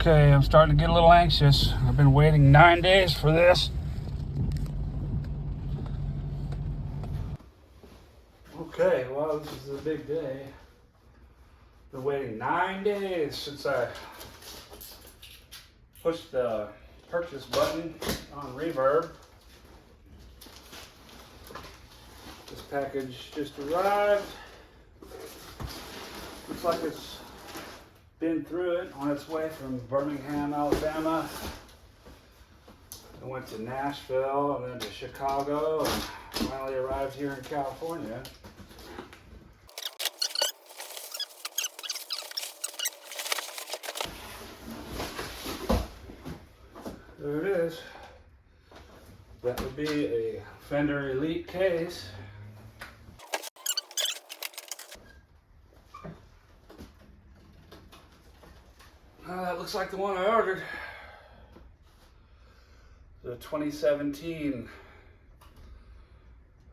Okay, I'm starting to get a little anxious. I've been waiting 9 days for this. Okay, well, this is a big day. Been waiting 9 days since I pushed the purchase button on Reverb. This package just arrived. Looks like it's been through it on its way from Birmingham, Alabama. I went to Nashville and then to Chicago and finally arrived here in California. There it is. That would be a Fender Elite case. That looks like the one I ordered. The 2017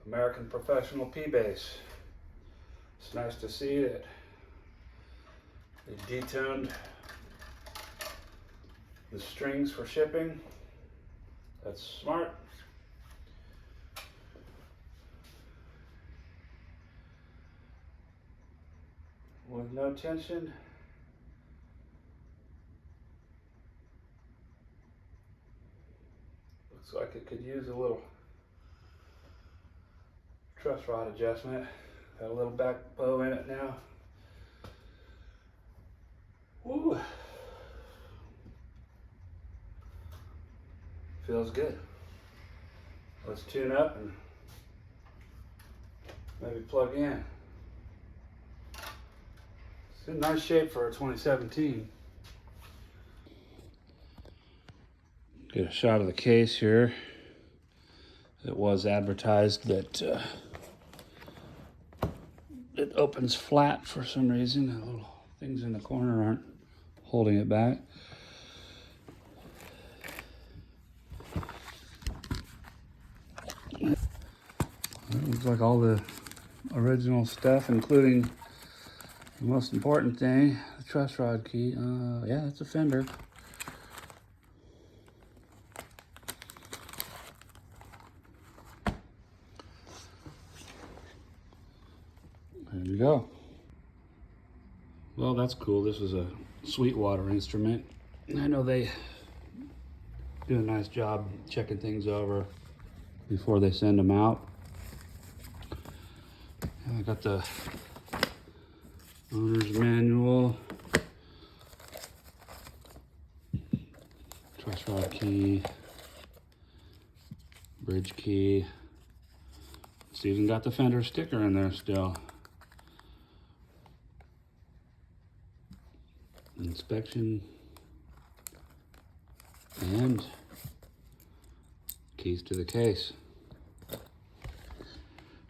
American Professional P-Bass. It's nice to see that they detuned the strings for shipping. That's smart. With no tension. Looks like it could use a little truss rod adjustment. Got a little back bow in it now. Woo! Feels good. Let's tune up and maybe plug in. It's in nice shape for a 2017. Get a shot of the case here. It was advertised that it opens flat for some reason. The little things in the corner aren't holding it back. It looks like all the original stuff, including the most important thing, the truss rod key. Yeah, that's a Fender. There you go. Well, that's cool. This is a Sweetwater instrument. I know they do a nice job checking things over before they send them out. I got the owner's manual, truss rod key, bridge key. It's even got the Fender sticker in there still. Inspection and keys to the case.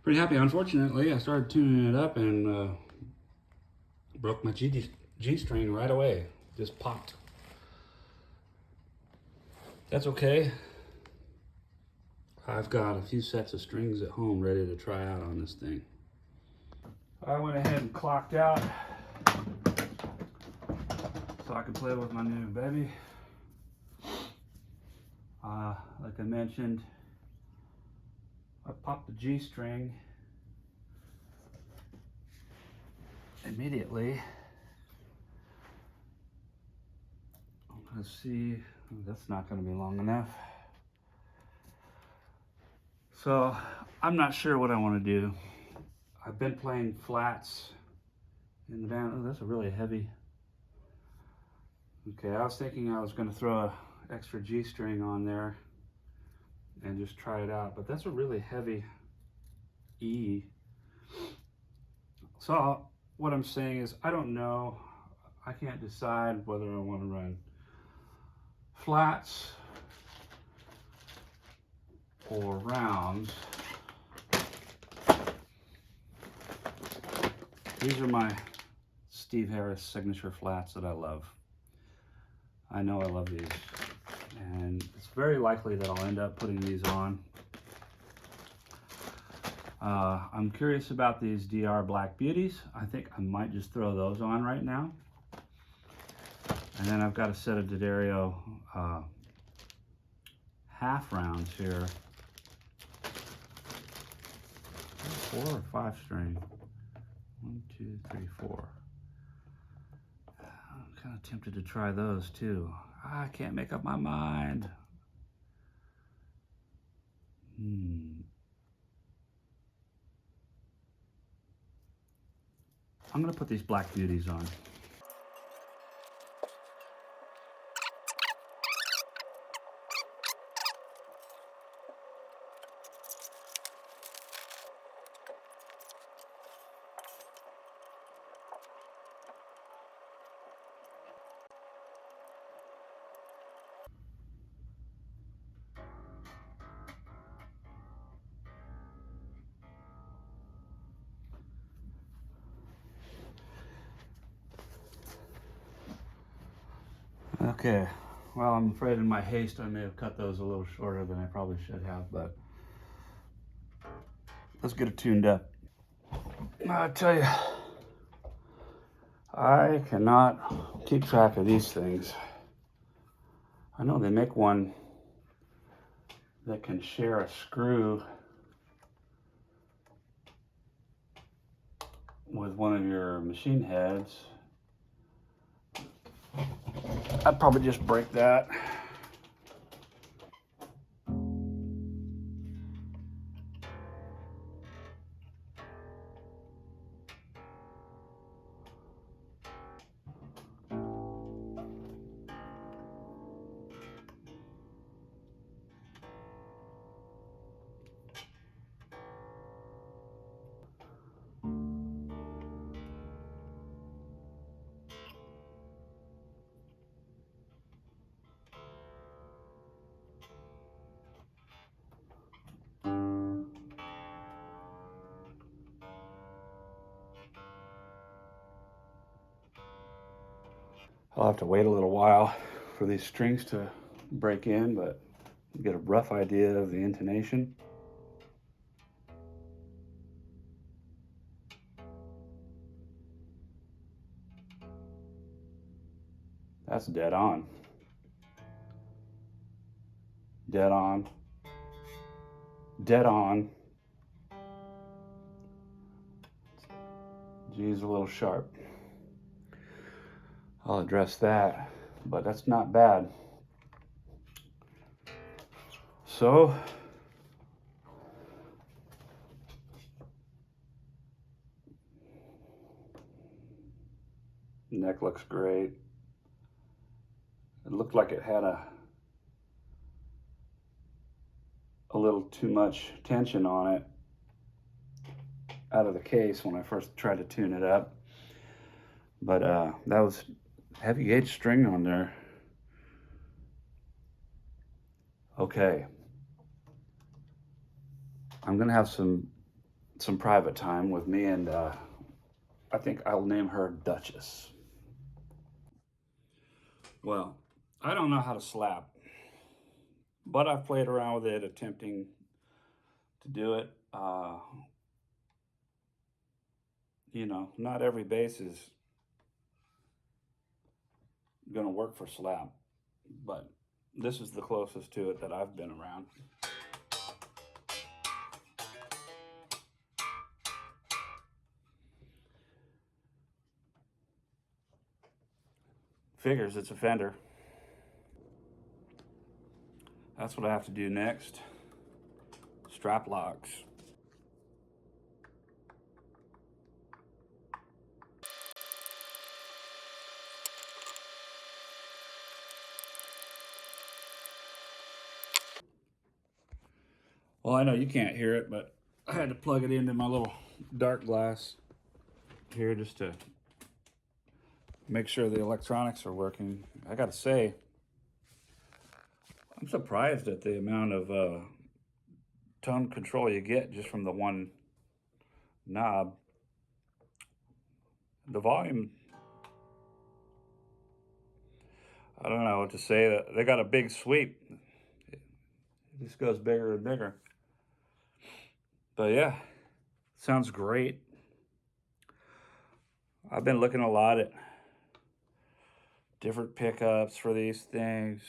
Pretty happy. Unfortunately, I started tuning it up and broke my G string right away. Just popped. That's okay. I've got a few sets of strings at home ready to try out on this thing. I went ahead and clocked out so I can play with my new baby. Like I mentioned, I popped the G string immediately. Let's see, that's not going to be long enough. So I'm not sure what I want to do. I've been playing flats in the band. Oh, that's a really heavy. Okay, I was thinking I was going to throw an extra G string on there and just try it out, but that's a really heavy E. So what I'm saying is, I don't know. I can't decide whether I want to run flats or rounds. These are my Steve Harris signature flats that I love. I know I love these, and it's very likely that I'll end up putting these on. I'm curious about these DR Black Beauties. I think I might just throw those on right now And then I've got a set of D'Addario half rounds here. 4 or 5 string. 1, 2, 3, 4. I'm kind of tempted to try those too. I can't make up my mind. I'm gonna put these Black Beauties on. Okay, well, I'm afraid in my haste I may have cut those a little shorter than I probably should have, but let's get it tuned up. I tell you, I cannot keep track of these things. I know they make one that can share a screw with one of your machine heads. I'd probably just break that. I'll have to wait a little while for these strings to break in, but get a rough idea of the intonation. That's dead on. Dead on. Dead on. G's a little sharp. I'll address that, but that's not bad. So, neck looks great. It looked like it had a little too much tension on it out of the case when I first tried to tune it up. But that was heavy gauge string on there. Okay. I'm gonna have some private time with me, and I think I'll name her Duchess. Well, I don't know how to slap, but I've played around with it, attempting to do it. You know, not every bass is gonna work for slap, but this is the closest to it that I've been around. Figures, it's a Fender. That's what I have to do next. Strap locks. Well, I know you can't hear it, but I had to plug it into my little dark glass here just to make sure the electronics are working. I gotta say, I'm surprised at the amount of tone control you get just from the one knob. The volume, I don't know what to say. They got a big sweep. It just goes bigger and bigger. But yeah, sounds great. I've been looking a lot at different pickups for these things.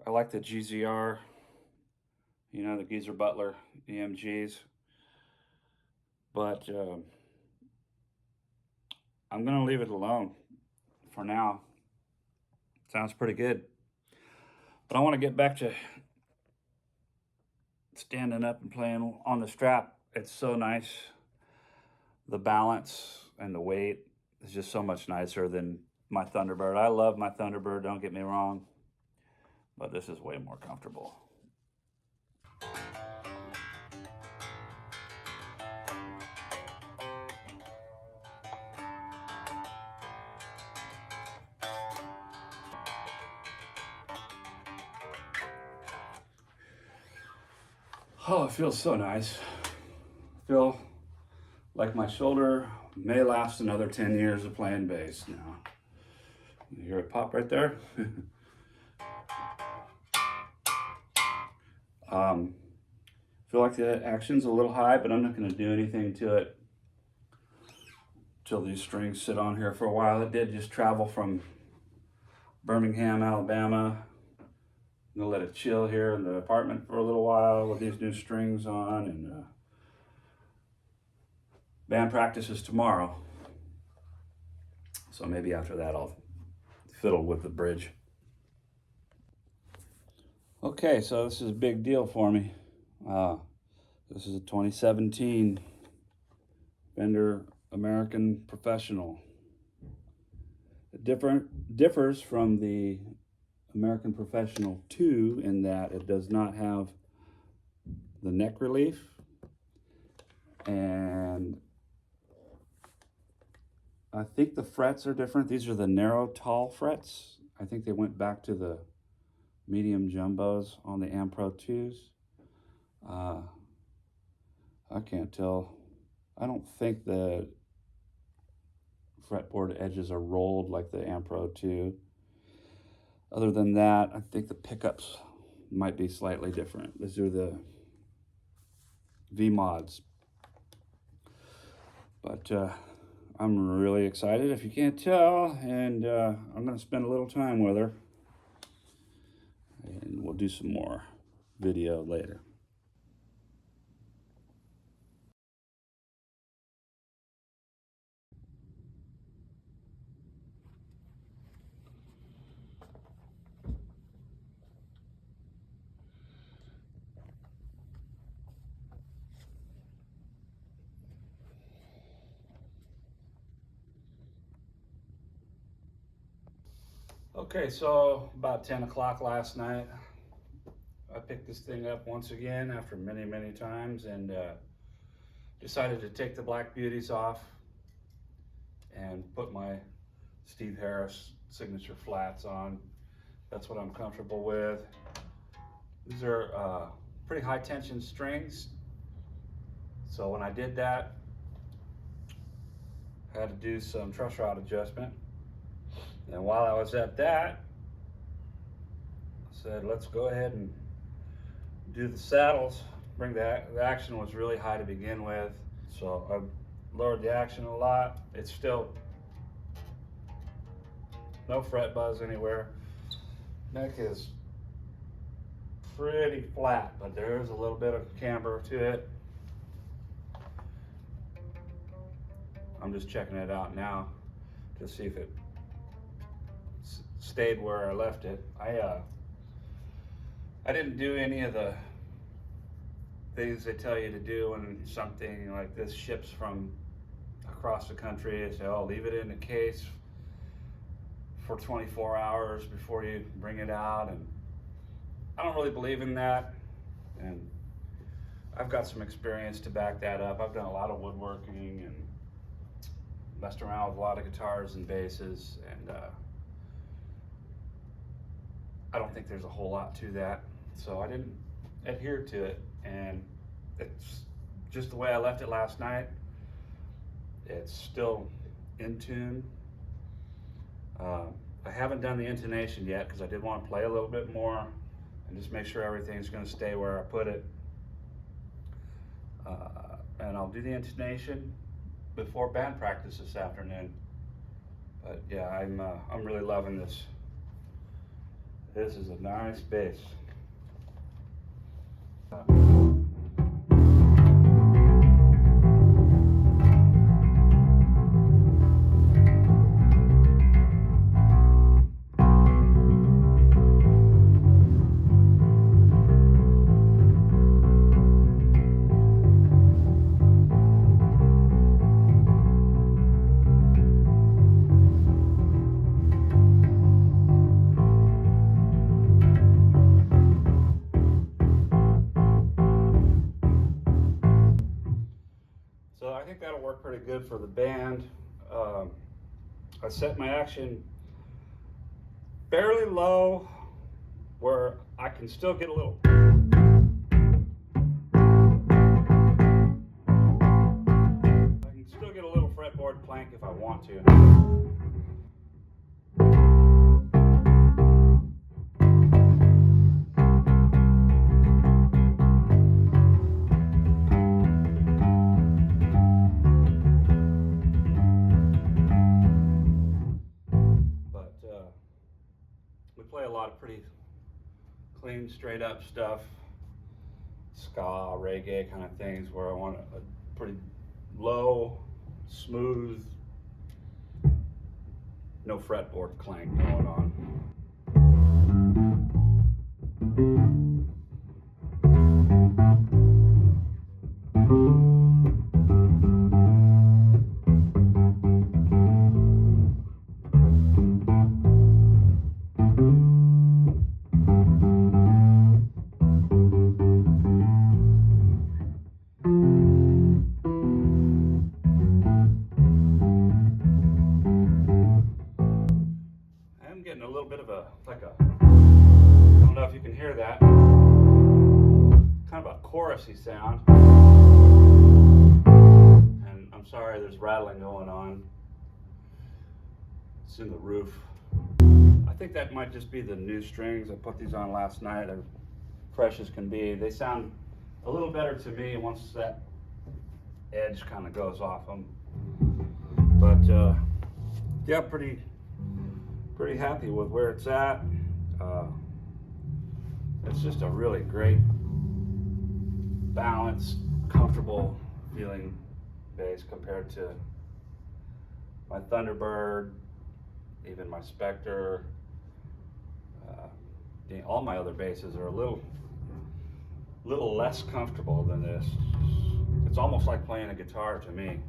I like the GZR, you know, the Geezer Butler EMGs, but I'm gonna leave it alone for now. Sounds pretty good. But I want to get back to standing up and playing on the Strat. It's so nice. The balance and the weight is just so much nicer than my Thunderbird. I love my Thunderbird, don't get me wrong, but this is way more comfortable. Oh, it feels so nice. I feel like my shoulder may last another 10 years of playing bass now. You hear it pop right there? Feel like the action's a little high, but I'm not going to do anything to it till these strings sit on here for a while. It did just travel from Birmingham, Alabama. I'm gonna let it chill here in the apartment for a little while with these new strings on, and band practice is tomorrow. So maybe after that I'll fiddle with the bridge. Okay, so this is a big deal for me. This is a 2017 Fender American Professional. It differs from the American Professional 2 in that it does not have the neck relief, and I think the frets are different. These are the narrow, tall frets. I think they went back to the medium jumbos on the Ampro 2s. I can't tell. I don't think the fretboard edges are rolled like the Ampro 2. Other than that, I think the pickups might be slightly different. These are the V mods. But I'm really excited, if you can't tell, and I'm going to spend a little time with her. And we'll do some more video later. Okay, so about 10 o'clock last night, I picked this thing up once again after many, many times, and decided to take the Black Beauties off and put my Steve Harris signature flats on. That's what I'm comfortable with. These are pretty high tension strings. So when I did that, I had to do some truss rod adjustment. And while I was at that, I said, let's go ahead and do the saddles. The action was really high to begin with. So I lowered the action a lot. It's still no fret buzz anywhere. Neck is pretty flat, but there is a little bit of camber to it. I'm just checking it out now to see if it stayed where I left it. I didn't do any of the things they tell you to do when something like this ships from across the country. They say, oh, leave it in the case for 24 hours before you bring it out, and I don't really believe in that, and I've got some experience to back that up. I've done a lot of woodworking and messed around with a lot of guitars and basses, and I don't think there's a whole lot to that, so I didn't adhere to it, and it's just the way I left it last night. It's still in tune. I haven't done the intonation yet because I did want to play a little bit more and just make sure everything's going to stay where I put it. And I'll do the intonation before band practice this afternoon. But yeah, I'm really loving this. This is a nice bass. So I think that'll work pretty good for the band. I set my action fairly low where I can still get a little. I can still get a little fretboard clank if I want to. We play a lot of pretty clean, straight up stuff, ska, reggae kind of things, where I want a pretty low, smooth, no fretboard clank going on. Getting a little bit of I don't know if you can hear that, kind of a chorusy sound. And I'm sorry, there's rattling going on. It's in the roof. I think that might just be the new strings. I put these on last night. They're fresh as can be. They sound a little better to me once that edge kind of goes off them. But yeah, pretty happy with where it's at. It's just a really great, balanced, comfortable feeling bass compared to my Thunderbird, even my Spectre. All my other basses are a little less comfortable than this. It's almost like playing a guitar to me.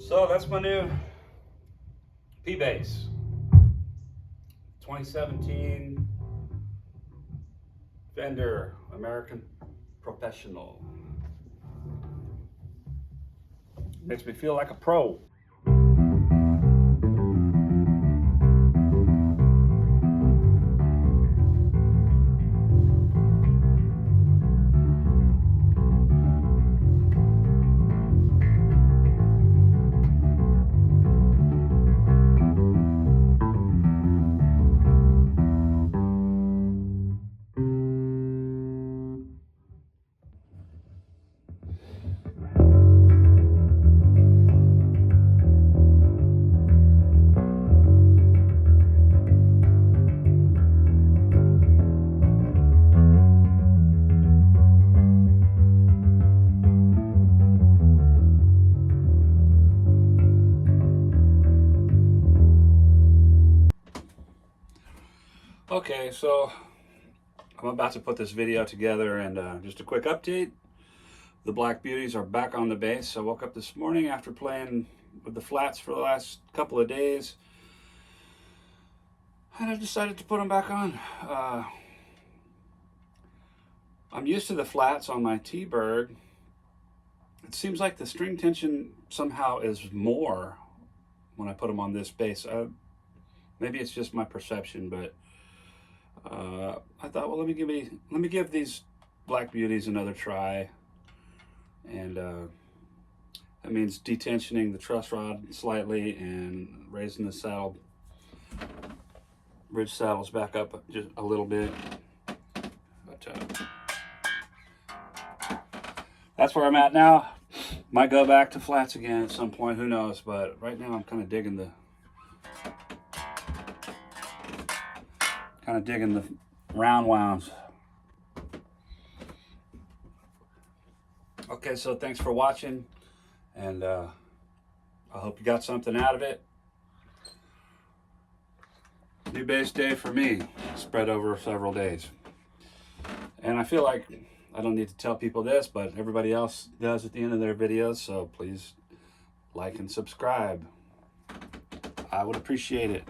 So that's my new P-Bass, 2017 Fender American Professional. Makes me feel like a pro. Okay, so I'm about to put this video together, and just a quick update. The Black Beauties are back on the bass. I woke up this morning after playing with the flats for the last couple of days, and I decided to put them back on. I'm used to the flats on my T-Bird. It seems like the string tension somehow is more when I put them on this bass. Maybe it's just my perception, but I thought, well, let me give these Black Beauties another try, and that means detensioning the truss rod slightly and raising the saddle, bridge saddles back up just a little bit. But that's where I'm at now. Might go back to flats again at some point, who knows, but right now I'm kind of digging the round wounds. Okay, so thanks for watching, and I hope you got something out of it. New bass day for me, spread over several days. And I feel like I don't need to tell people this, but everybody else does at the end of their videos, so please like and subscribe. I would appreciate it.